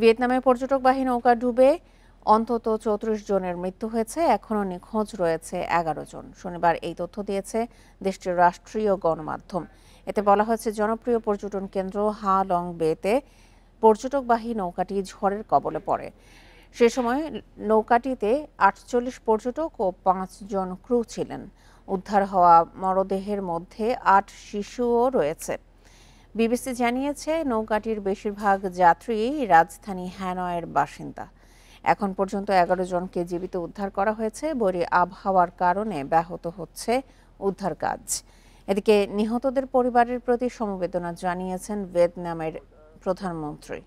ভিয়েতনামে পর্যটকবাহী নৌকা ডুবে অন্তত ৩৪ জনের মৃত্যু হয়েছে, এখনও নিখোঁজ রয়েছে ১১ জন। শনিবার এই তথ্য দিয়েছে দেশটির রাষ্ট্রীয় গণমাধ্যম। এতে বলা হয়েছে, জনপ্রিয় পর্যটন কেন্দ্র হা লং বেতে পর্যটকবাহী নৌকাটি ঝড়ের কবলে পড়ে। সে সময় নৌকাটিতে ৪৮ পর্যটক ও ৫ জন ক্রু ছিলেন। উদ্ধার হওয়া মরদেহের মধ্যে ৮ শিশুও রয়েছে। বিবিসি জানিয়েছে, নৌকাটির বেশিরভাগ যাত্রী রাজধানী হ্যানয়ের বাসিন্দা। এখন পর্যন্ত ১১ জনকে জীবিত উদ্ধার করা হয়েছে। বৈরী আবহাওয়ার কারণে ব্যাহত হচ্ছে উদ্ধার কাজ। এদিকে নিহতদের পরিবারের প্রতি সমবেদনা জানিয়েছেন ভিয়েতনামের প্রধানমন্ত্রী।